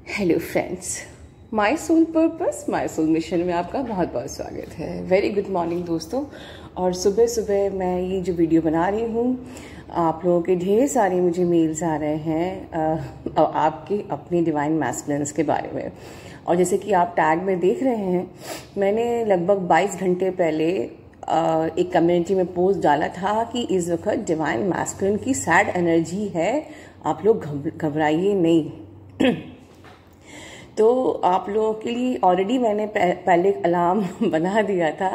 Hello friends, my soul purpose my soul mission में आपका बहुत बहुत स्वागत है। वेरी गुड मॉर्निंग दोस्तों। और सुबह सुबह मैं ये जो वीडियो बना रही हूँ, आप लोगों के ढेर सारे मुझे मेल्स आ रहे हैं आपके अपने डिवाइन मैस्कुलिन्स के बारे में। और जैसे कि आप टैग में देख रहे हैं, मैंने लगभग 22 घंटे पहले एक कम्युनिटी में पोस्ट डाला था कि इस वक्त डिवाइन मैस्कुलिन की सैड एनर्जी है, आप लोग घबराइए नहीं। तो आप लोगों के लिए ऑलरेडी मैंने पहले अलार्म बना दिया था,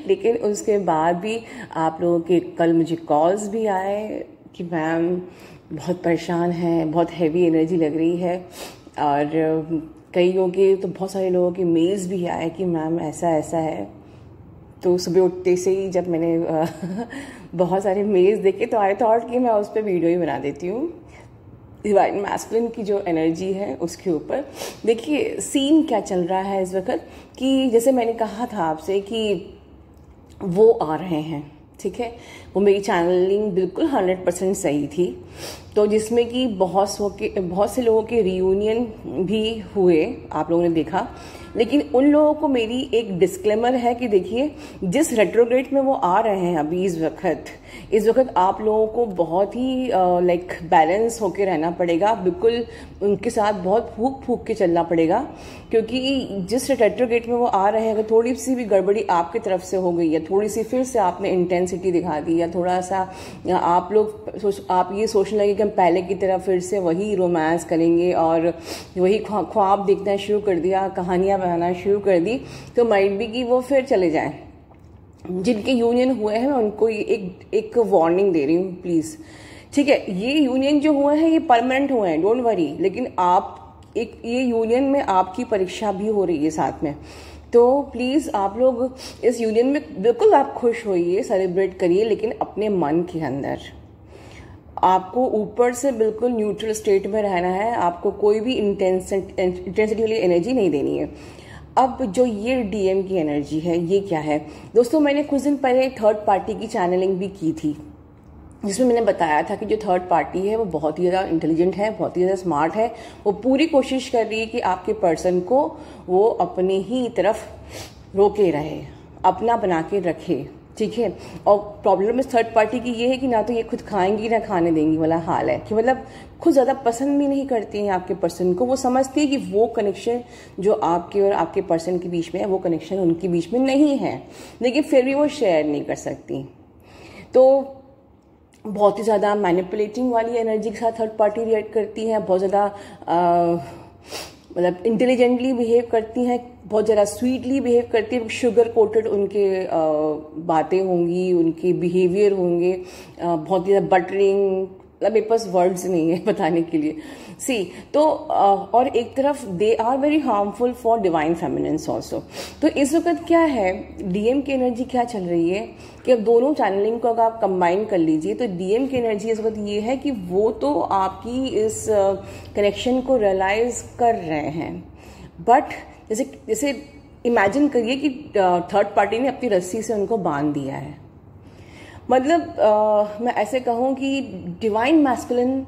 लेकिन उसके बाद भी आप लोगों के कल मुझे कॉल्स भी आए कि मैम बहुत परेशान हैं, बहुत हैवी एनर्जी लग रही है। और कईयों के तो बहुत सारे लोगों के मेल्स भी आए कि मैम ऐसा ऐसा है। तो सुबह उठते से ही जब मैंने बहुत सारे मेल्स देखे तो आई थॉट कि मैं उस पर वीडियो ही बना देती हूँ। डिवाइन मैस्कुलिन की जो एनर्जी है उसके ऊपर देखिए सीन क्या चल रहा है इस वक्त, कि जैसे मैंने कहा था आपसे कि वो आ रहे हैं, ठीक है। वो मेरी चैनलिंग बिल्कुल 100% सही थी। तो जिसमें कि बहुत से लोगों के रियूनियन भी हुए, आप लोगों ने देखा। लेकिन उन लोगों को मेरी एक डिस्क्लेमर है कि देखिए, जिस रेट्रोग्रेड में वो आ रहे हैं अभी इस वक्त आप लोगों को बहुत ही लाइक बैलेंस होके रहना पड़ेगा। बिल्कुल उनके साथ बहुत फूक के चलना पड़ेगा, क्योंकि जिस रेट्रोग्रेड में वो आ रहे हैं, अगर थोड़ी सी भी गड़बड़ी आपकी तरफ से हो गई या थोड़ी सी फिर से आपने इंटेंसिटी दिखा दी या थोड़ा सा आप ये सोचने लगे कि हम पहले की तरह फिर से वही रोमांस करेंगे और वही ख्वाब देखना शुरू कर दिया, कहानियां बनाना शुरू कर दी, तो माइट बी कि वो फिर चले जाएं। जिनके यूनियन हुए हैं मैं उनको एक वार्निंग दे रही हूँ, प्लीज, ठीक है। ये यूनियन जो हुए हैं ये परमानेंट हुए हैं, डोंट वरी। लेकिन ये यूनियन में आपकी परीक्षा भी हो रही है साथ में। तो प्लीज आप लोग इस यूनियन में बिल्कुल आप खुश होइए, सेलिब्रेट करिए, लेकिन अपने मन के अंदर आपको ऊपर से बिल्कुल न्यूट्रल स्टेट में रहना है। आपको कोई भी इंटेंसिटी वाली एनर्जी नहीं देनी है। अब जो ये डीएम की एनर्जी है, ये क्या है दोस्तों, मैंने कुछ दिन पहले थर्ड पार्टी की चैनलिंग भी की थी, जिसमें मैंने बताया था कि जो थर्ड पार्टी है वो बहुत ही ज़्यादा इंटेलिजेंट है, बहुत ही ज़्यादा स्मार्ट है। वो पूरी कोशिश कर रही है कि आपके पर्सन को वो अपने ही तरफ रोके रहे, अपना बना के रखे, ठीक है। और प्रॉब्लम इस थर्ड पार्टी की ये है कि ना तो ये खुद खाएंगी ना खाने देंगी वाला हाल है, कि मतलब खुद ज़्यादा पसंद भी नहीं करती हैं आपके पर्सन को। वो समझती है कि वो कनेक्शन जो आपके और आपके पर्सन के बीच में है, वो कनेक्शन उनके बीच में नहीं है, लेकिन फिर भी वो शेयर नहीं कर सकती। तो बहुत ही ज़्यादा मैनिपुलेटिंग वाली एनर्जी के साथ थर्ड पार्टी रिएक्ट करती है, बहुत ज़्यादा मतलब इंटेलिजेंटली बिहेव करती हैं, बहुत ज़्यादा स्वीटली बिहेव करती है। शुगर कोटेड उनके बातें होंगी, उनके बिहेवियर होंगे, बहुत ज़्यादा बटरिंग, मतलब मेरे पास वर्ड्स नहीं है बताने के लिए। तो और एक तरफ they are very harmful for divine feminines also. तो इस वक्त क्या है, डीएम की एनर्जी क्या चल रही है कि अब दोनों चैनलिंग को अगर आप कंबाइन कर लीजिए, तो डीएम की एनर्जी इस वक्त ये है कि वो तो आपकी इस कनेक्शन को रियलाइज कर रहे हैं, बट जैसे इमेजिन करिए कि थर्ड पार्टी ने अपनी रस्सी से उनको बांध दिया है। मतलब मैं ऐसे कहूँ कि डिवाइन मैस्कुलिन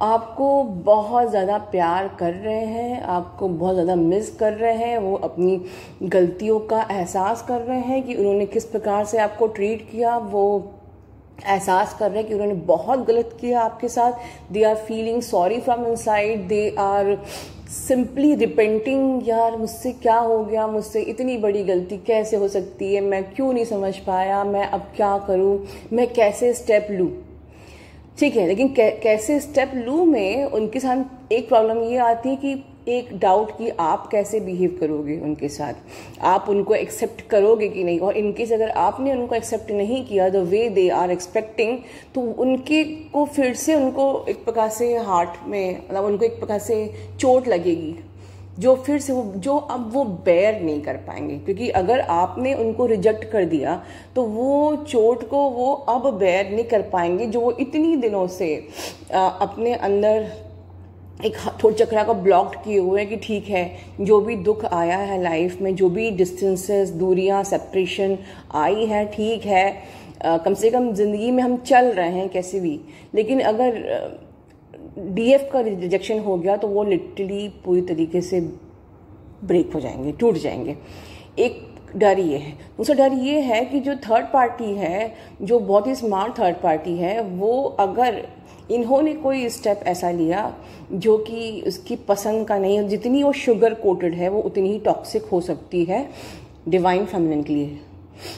आपको बहुत ज़्यादा प्यार कर रहे हैं, आपको बहुत ज़्यादा मिस कर रहे हैं। वो अपनी गलतियों का एहसास कर रहे हैं कि उन्होंने किस प्रकार से आपको ट्रीट किया, वो एहसास कर रहे हैं कि उन्होंने बहुत गलत किया आपके साथ। They are feeling sorry from inside, they are simply repenting, यार मुझसे क्या हो गया, मुझसे इतनी बड़ी गलती कैसे हो सकती है, मैं क्यों नहीं समझ पाया, मैं अब क्या करूं, मैं कैसे स्टेप लूं, ठीक है। लेकिन कैसे स्टेप लूं में उनके साथ एक प्रॉब्लम ये आती है कि एक डाउट कि आप कैसे बिहेव करोगे उनके साथ, आप उनको एक्सेप्ट करोगे कि नहीं। और इनकेस अगर आपने उनको एक्सेप्ट नहीं किया the way they are expecting, तो उनके को फिर से उनको एक प्रकार से हार्ट में, मतलब उनको एक प्रकार से चोट लगेगी, जो फिर से जो अब वो बेयर नहीं कर पाएंगे। क्योंकि अगर आपने उनको रिजेक्ट कर दिया तो वो चोट को वो अब बेयर नहीं कर पाएंगे, जो वो इतनी दिनों से अपने अंदर एक थोड़ा चक्रा को ब्लॉक्ड किए हुए हैं कि ठीक है, जो भी दुख आया है लाइफ में, जो भी डिस्टेंसेस, दूरियां, सेपरेशन आई है, ठीक है, कम से कम जिंदगी में हम चल रहे हैं कैसे भी। लेकिन अगर डीएफ का रिजेक्शन हो गया तो वो लिटरली पूरी तरीके से ब्रेक हो जाएंगे, टूट जाएंगे। एक डर ये है। दूसरा डर ये है कि जो थर्ड पार्टी है, जो बहुत ही स्मार्ट थर्ड पार्टी है, वो अगर इन्होंने कोई स्टेप ऐसा लिया जो कि उसकी पसंद का नहीं है, जितनी वो शुगर कोटेड है वो उतनी ही टॉक्सिक हो सकती है डिवाइन फेमिनिन के लिए।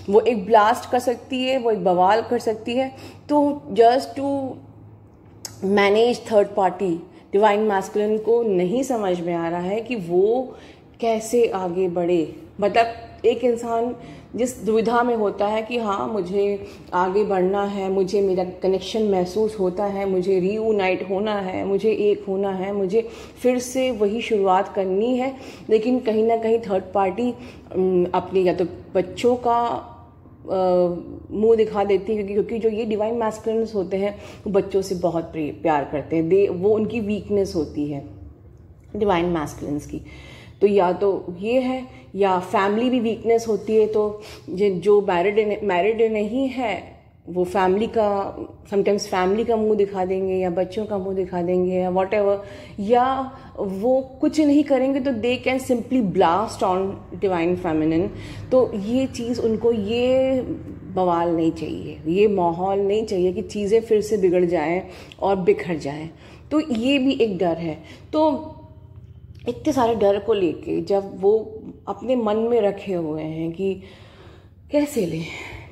वो एक ब्लास्ट कर सकती है, वो एक बवाल कर सकती है। तो just to manage third party, divine masculine को नहीं समझ में आ रहा है कि वो कैसे आगे बढ़े। मतलब एक इंसान जिस दुविधा में होता है कि हाँ मुझे आगे बढ़ना है, मुझे मेरा कनेक्शन महसूस होता है, मुझे रीयूनाइट होना है, मुझे एक होना है, मुझे फिर से वही शुरुआत करनी है, लेकिन कहीं ना कहीं थर्ड पार्टी अपने या तो बच्चों का मुंह दिखा देती है, क्योंकि जो ये डिवाइन मैस्कुलिन्स होते हैं वो बच्चों से बहुत प्यार करते हैं। वो उनकी वीकनेस होती है डिवाइन मैस्कुलिन्स की। तो या तो ये है, या फैमिली भी वीकनेस होती है। तो जो मैरिड नहीं है वो फैमिली का, समटाइम्स फैमिली का मुंह दिखा देंगे या बच्चों का मुंह दिखा देंगे या व्हाटएवर, या वो कुछ नहीं करेंगे तो they can simply blast on divine feminine. तो ये चीज़ उनको, ये बवाल नहीं चाहिए, ये माहौल नहीं चाहिए कि चीज़ें फिर से बिगड़ जाएं और बिखर जाएं। तो ये भी एक डर है। तो इतने सारे डर को लेके जब वो अपने मन में रखे हुए हैं कि कैसे लें,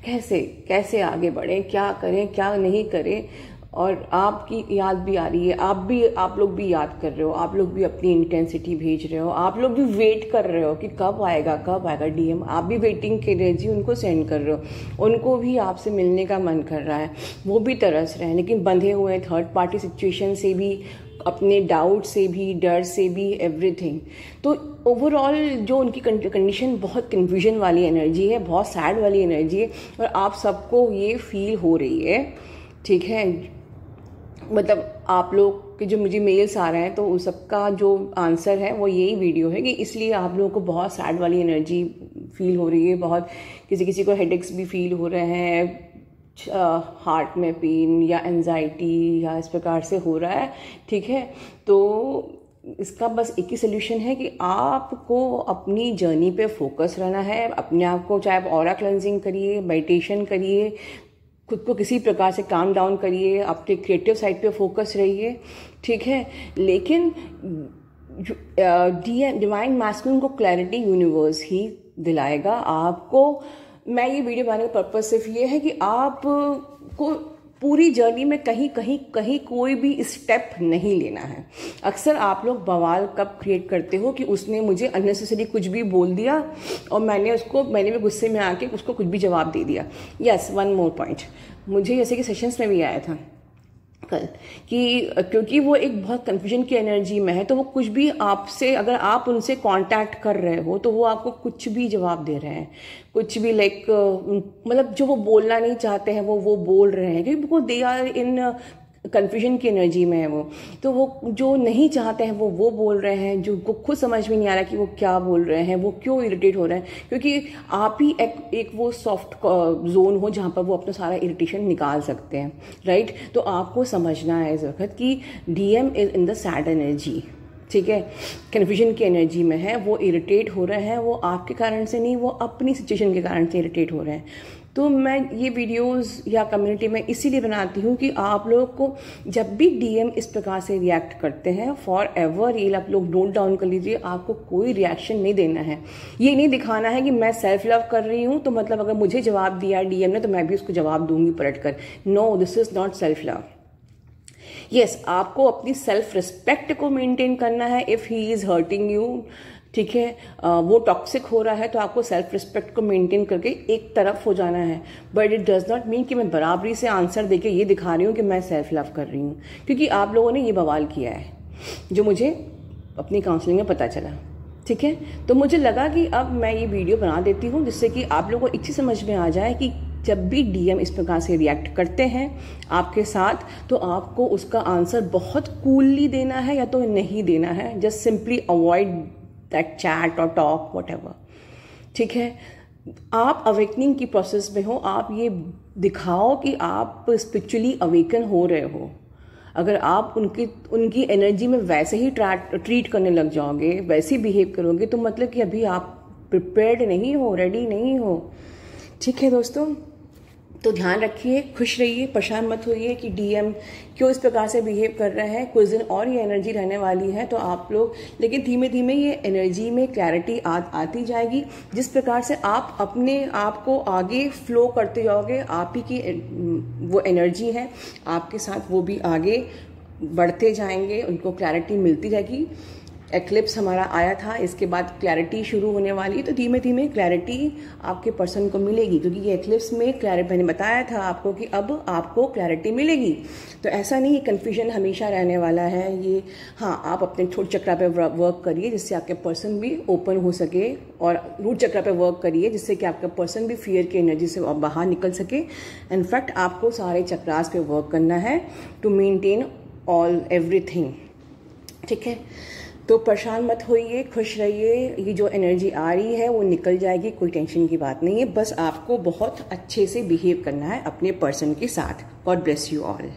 कैसे आगे बढ़ें, क्या करें क्या नहीं करें, और आपकी याद भी आ रही है, आप लोग भी याद कर रहे हो, आप लोग भी अपनी इंटेंसिटी भेज रहे हो, आप लोग भी वेट कर रहे हो कि कब आएगा डीएम। आप भी वेटिंग की एनर्जी उनको सेंड कर रहे हो, उनको भी आपसे मिलने का मन कर रहा है, वो भी तरस रहे हैं, लेकिन बंधे हुए थर्ड पार्टी सिचुएशन से भी, अपने डाउट से भी, डर से भी, एवरीथिंग। तो ओवरऑल जो उनकी कंडीशन बहुत कन्फ्यूजन वाली एनर्जी है, बहुत सैड वाली एनर्जी है, और आप सबको ये फील हो रही है, ठीक है। मतलब आप लोग के जो मुझे मेल्स आ रहे हैं तो उस सबका जो आंसर है वो यही वीडियो है कि इसलिए आप लोगों को बहुत सैड वाली एनर्जी फील हो रही है, बहुत किसी को हेडेक्स भी फील हो रहे हैं, हार्ट में पेन या एंजाइटी या इस प्रकार से हो रहा है, ठीक है। तो इसका बस एक ही सोल्यूशन है कि आपको अपनी जर्नी पे फोकस रहना है, अपने आप को, चाहे आप ऑरा क्लेंजिंग करिए, मेडिटेशन करिए, खुद को किसी प्रकार से काम डाउन करिए, अपने क्रिएटिव साइड पे फोकस रहिए, ठीक है। लेकिन डिवाइन मैस्कुलिन को क्लैरिटी यूनिवर्स ही दिलाएगा आपको। मैं ये वीडियो बनाने का पर्पस सिर्फ ये है कि आप को पूरी जर्नी में कहीं कोई भी स्टेप नहीं लेना है। अक्सर आप लोग बवाल कब क्रिएट करते हो कि उसने मुझे अननेसेसरी कुछ भी बोल दिया और मैंने भी गुस्से में आके उसको कुछ भी जवाब दे दिया। यस, वन मोर पॉइंट, मुझे जैसे कि सेशंस में भी आया था कल कि क्योंकि वो एक बहुत कंफ्यूजन की एनर्जी में है, तो वो कुछ भी आपसे, अगर आप उनसे कांटेक्ट कर रहे हो तो वो आपको कुछ भी जवाब दे रहे हैं, कुछ भी लाइक मतलब जो वो बोलना नहीं चाहते हैं वो बोल रहे हैं, क्योंकि वो दे आर इन कन्फ्यूजन की एनर्जी में है वो। तो वो जो नहीं चाहते हैं वो बोल रहे हैं, जो को खुद समझ में नहीं आ रहा कि वो क्या बोल रहे हैं, वो क्यों इरिटेट हो रहे हैं, क्योंकि आप ही एक वो सॉफ्ट जोन हो जहाँ पर वो अपना सारा इरिटेशन निकाल सकते हैं, राइट। तो आपको समझना है इस वक्त कि DM is in the sad energy, ठीक है, कन्फ्यूजन की एनर्जी में है, वो इरिटेट हो रहे हैं, वो आपके कारण से नहीं, वो अपनी सिचुएशन के कारण से इरिटेट हो रहे हैं। तो मैं ये वीडियोस या कम्युनिटी में इसीलिए बनाती हूँ कि आप लोगों को जब भी डीएम इस प्रकार से रिएक्ट करते हैं, फॉर एवर ये आप लोग नोट डाउन कर लीजिए, आपको कोई रिएक्शन नहीं देना है। ये नहीं दिखाना है कि मैं सेल्फ लव कर रही हूँ तो मतलब अगर मुझे जवाब दिया है डीएम ने तो मैं भी उसको जवाब दूंगी पलट कर। No, this is not self love. Yes, आपको अपनी सेल्फ रिस्पेक्ट को मेंटेन करना है। If he is hurting you, ठीक है, वो टॉक्सिक हो रहा है तो आपको सेल्फ रिस्पेक्ट को मेंटेन करके एक तरफ हो जाना है। But it does not mean कि मैं बराबरी से आंसर देके ये दिखा रही हूँ कि मैं सेल्फ लव कर रही हूँ, क्योंकि आप लोगों ने ये बवाल किया है जो मुझे अपनी काउंसलिंग में पता चला, ठीक है। तो मुझे लगा कि अब मैं ये वीडियो बना देती हूँ जिससे कि आप लोगों को एक चीज़ समझ में आ जाए कि जब भी डीएम इस प्रकार से रिएक्ट करते हैं आपके साथ तो आपको उसका आंसर बहुत कूलली देना है या तो नहीं देना है। Just simply avoid that chat और टॉक व्हाटएवर, ठीक है। आप अवेकनिंग की प्रोसेस में हो, आप ये दिखाओ कि आप स्पिरिचुअली अवेकन हो रहे हो। अगर आप उनकी एनर्जी में वैसे ही ट्रीट करने लग जाओगे, वैसे ही बिहेव करोगे, तो मतलब कि अभी आप प्रिपेयर्ड नहीं हो, रेडी नहीं हो। ठीक है दोस्तों, तो ध्यान रखिए, खुश रहिए, परेशान मत होइए कि डीएम क्यों इस प्रकार से बिहेव कर रहे हैं। कुछ दिन और ये एनर्जी रहने वाली है, तो आप लोग, लेकिन धीमे धीमे ये एनर्जी में क्लैरिटी आती जाएगी। जिस प्रकार से आप अपने आप को आगे फ्लो करते जाओगे, आप ही की वो एनर्जी है आपके साथ, वो भी आगे बढ़ते जाएंगे, उनको क्लैरिटी मिलती जाएगी। एक्लिप्स हमारा आया था, इसके बाद क्लैरिटी शुरू होने वाली है, तो धीमे धीमे क्लैरिटी आपके पर्सन को मिलेगी, क्योंकि ये एक्लिप्स में क्लैरिटी मैंने बताया था आपको कि अब आपको क्लैरिटी मिलेगी। तो ऐसा नहीं कन्फ्यूजन हमेशा रहने वाला है ये। हाँ, आप अपने छोट चक्रा पे वर्क करिए जिससे आपके पर्सन भी ओपन हो सके, और रूट चक्रा पे वर्क करिए जिससे कि आपका पर्सन भी फियर की एनर्जी से बाहर निकल सके। इनफैक्ट आपको सारे चक्रास पे वर्क करना है टू मेंटेन ऑल एवरीथिंग। ठीक है, तो परेशान मत होइए, खुश रहिए। ये जो एनर्जी आ रही है वो निकल जाएगी, कोई टेंशन की बात नहीं है। बस आपको बहुत अच्छे से बिहेव करना है अपने पर्सन के साथ। God bless you all.